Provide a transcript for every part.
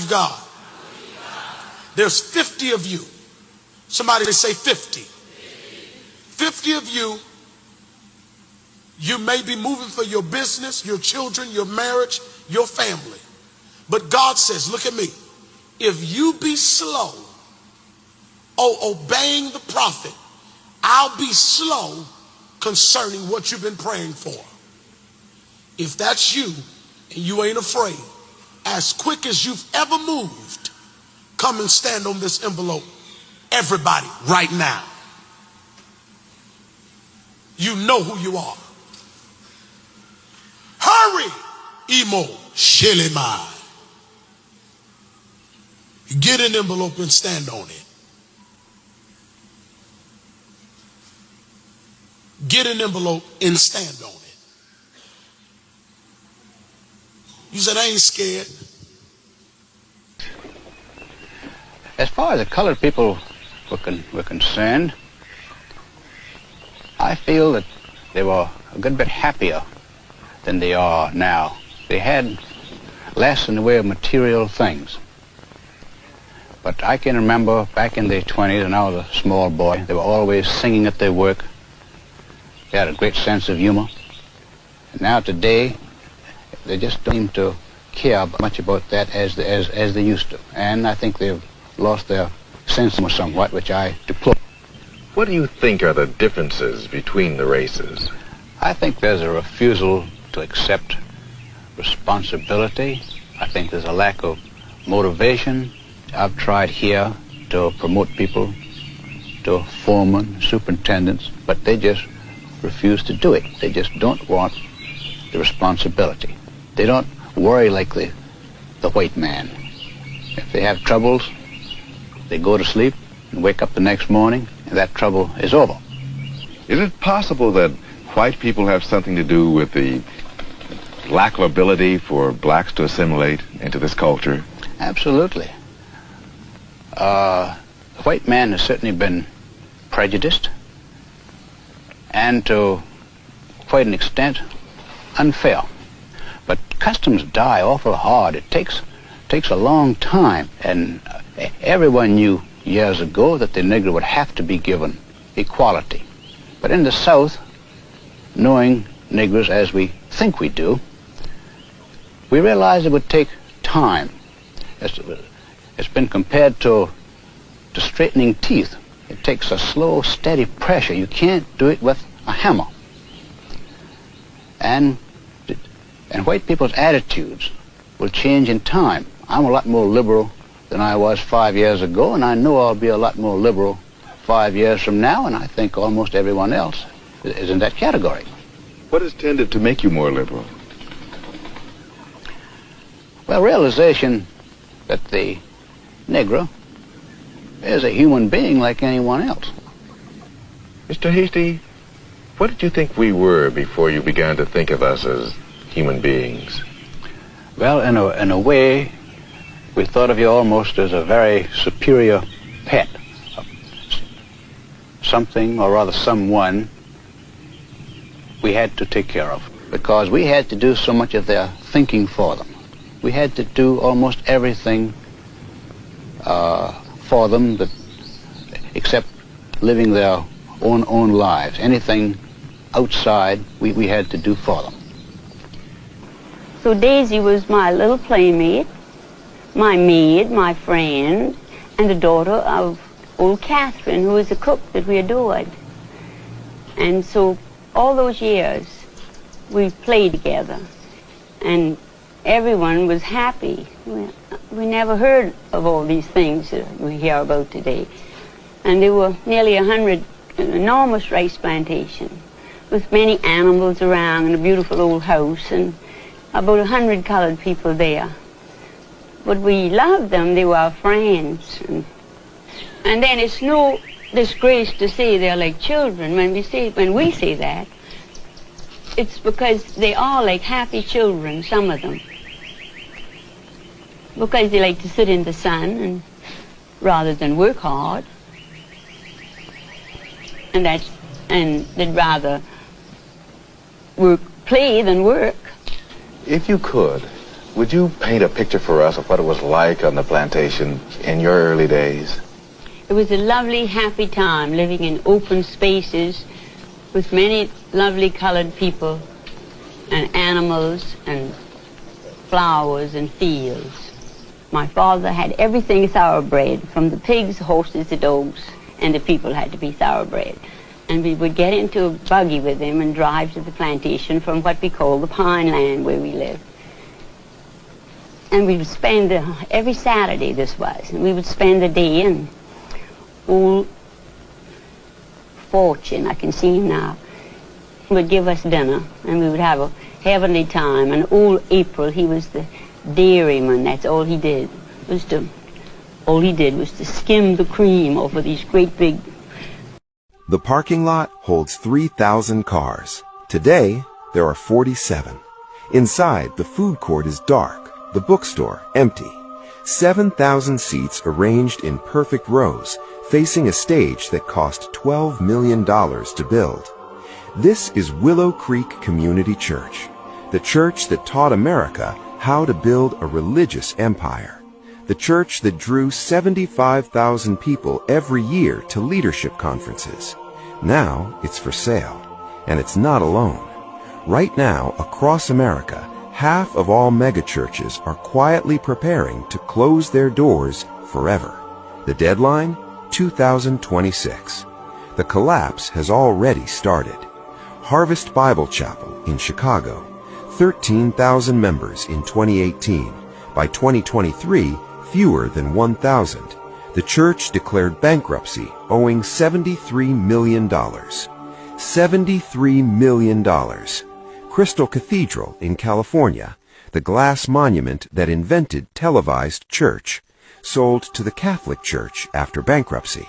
believe God. There's 50 of you. Somebody say 50. 50 of you. You may be moving for your business, your children, your marriage, your family. But God says, look at me. If you be slow, obeying the prophet, I'll be slow concerning what you've been praying for. If that's you and you ain't afraid, as quick as you've ever moved, come and stand on this envelope. Everybody, right now. You know who you are. Hurry, Emo Shelemai. Get an envelope and stand on it. Get an envelope and stand on it. You said, I ain't scared. As far as the colored people were concerned, I feel that they were a good bit happier than they are now. They had less in the way of material things. But I can remember back in their 20s, when I was a small boy, they were always singing at their work. They had a great sense of humor. And now today, they just don't seem to care much about that as they used to. And I think they've lost their sense of humor somewhat, which I deplore. What do you think are the differences between the races? I think there's a refusal to accept responsibility. I think there's a lack of motivation. I've tried here to promote people to foremen, superintendents, but they just refuse to do it. They just don't want the responsibility. They don't worry like the white man. If they have troubles, they go to sleep and wake up the next morning, and that trouble is over. Is it possible that white people have something to do with the lack of ability for blacks to assimilate into this culture? Absolutely. The white man has certainly been prejudiced and to quite an extent unfair. But customs die awful hard. It takes a long time, and everyone knew years ago that the Negro would have to be given equality. But in the South, knowing Negroes as we think we do, we realize it would take time. It's been compared to straightening teeth. It takes a slow, steady pressure. You can't do it with a hammer. And white people's attitudes will change in time. I'm a lot more liberal than I was 5 years ago, and I know I'll be a lot more liberal 5 years from now, and I think almost everyone else is in that category. What has tended to make you more liberal? Well, realization that the Negro is a human being like anyone else. Mr. Hasty, what did you think we were before you began to think of us as human beings? Well, in a way, we thought of you almost as a very superior pet. Something, or rather someone, we had to take care of, because we had to do so much of their thinking for them. We had to do almost everything for them, except living their own lives. Anything outside, we had to do for them. So Daisy was my little playmate, my maid, my friend, and the daughter of old Catherine, who was a cook that we adored. And so all those years, we played together, and everyone was happy. We never heard of all these things that we hear about today. And there were nearly 100 enormous rice plantation with many animals around and a beautiful old house and about 100 colored people there. But we loved them. They were our friends. And then it's no disgrace to say they're like children. When we say that, it's because they are like happy children, some of them. Because they like to sit in the sun and rather than work hard. And they'd rather play than work. If you could, Would you paint a picture for us of what it was like on the plantation in your early days? It was a lovely, happy time living in open spaces with many lovely colored people and animals and flowers and fields. My father had everything thoroughbred, from the pigs, horses, the dogs, and the people had to be thoroughbred. And we would get into a buggy with him and drive to the plantation from what we call the Pine Land where we lived. And we would spend, every Saturday this was, and we would spend the day in old Fortune, I can see him now, would give us dinner, and we would have a heavenly time. And old April, he was the dairyman. That's all he did. All he did was to skim the cream over these great big... The parking lot holds 3,000 cars. Today, there are 47. Inside, the food court is dark, the bookstore empty. 7,000 seats arranged in perfect rows, facing a stage that cost $12 million to build. This is Willow Creek Community Church, the church that taught America how to build a religious empire. The church that drew 75,000 people every year to leadership conferences. Now it's for sale, and it's not alone. Right now, across America, half of all megachurches are quietly preparing to close their doors forever. The deadline? 2026. The collapse has already started. Harvest Bible Chapel in Chicago, 13,000 members in 2018. By 2023, fewer than 1,000. The church declared bankruptcy, owing $73 million. $73 million. Crystal Cathedral in California, the glass monument that invented televised church, sold to the Catholic Church after bankruptcy.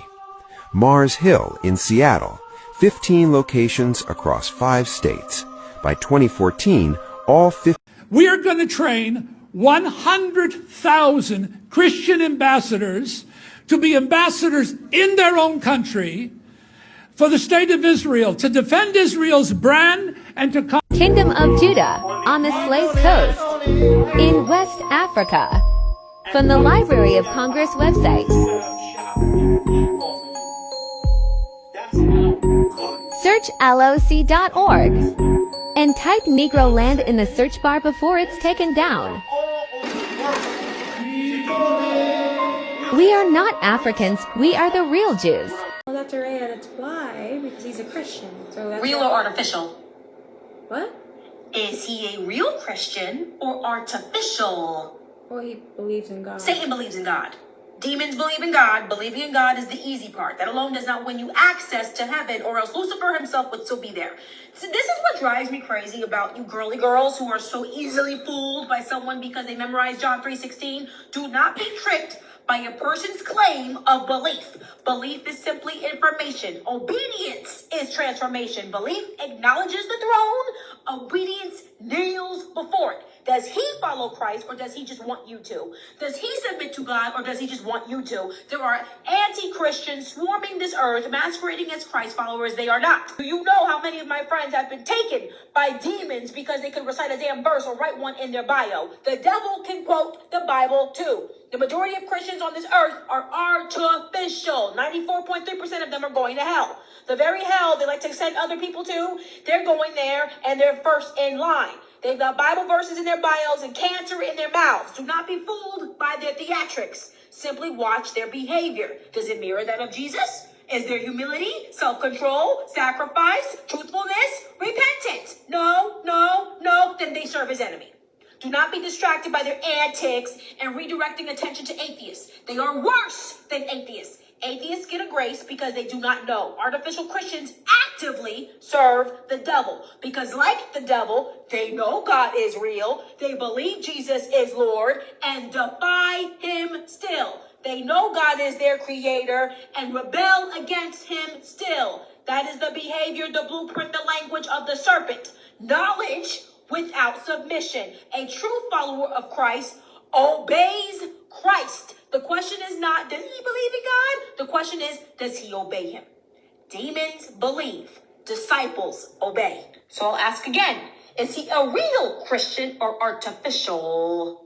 Mars Hill in Seattle, 15 locations across 5 states. By 2014, all 50... We are going to train 100,000 Christian ambassadors to be ambassadors in their own country for the state of Israel, to defend Israel's brand and to... Kingdom of Judah on the Slave Coast in West Africa. From the Library of Congress website. Search LOC.org and type Negro Land in the search bar before it's taken down. We are not Africans, we are the real Jews. Well, Dr. Ray, that's why, because he's a Christian. So that's real or artificial? What? Is he a real Christian or artificial? Well, he believes in God. Satan believes in God. Demons believe in God. Believing in God is the easy part. That alone does not win you access to heaven, or else Lucifer himself would still be there. So this is what drives me crazy about you girly girls who are so easily fooled by someone because they memorized John 3:16. Do not be tricked by a person's claim of belief. Belief is simply information. Obedience is transformation. Belief acknowledges the throne. Obedience kneels before it. Does he follow Christ, or does he just want you to? Does he submit to God, or does he just want you to? There are anti-Christians swarming this earth, masquerading as Christ followers. They are not. Do you know how many of my friends have been taken by demons because they could recite a damn verse or write one in their bio? The devil can quote the Bible too. The majority of Christians on this earth are artificial. 94.3% of them are going to hell. The very hell they like to send other people to, they're going there and they're first in line. They've got Bible verses in their bios and cancer in their mouths. Do not be fooled by their theatrics. Simply watch their behavior. Does it mirror that of Jesus? Is there humility, self-control, sacrifice, truthfulness, repentance? No. Then they serve his enemy. Do not be distracted by their antics and redirecting attention to atheists. They are worse than atheists. Atheists get a grace because they do not know. Artificial Christians actively serve the devil because, like the devil, they know God is real. They believe Jesus is Lord and defy him still. They know God is their creator and rebel against him still. That is the behavior, the blueprint, the language of the serpent. Knowledge without submission. A true follower of Christ obeys Christ. The question is not, does he believe in God? The question is, does he obey him? Demons believe. Disciples obey. So I'll ask again, Is he a real Christian or artificial?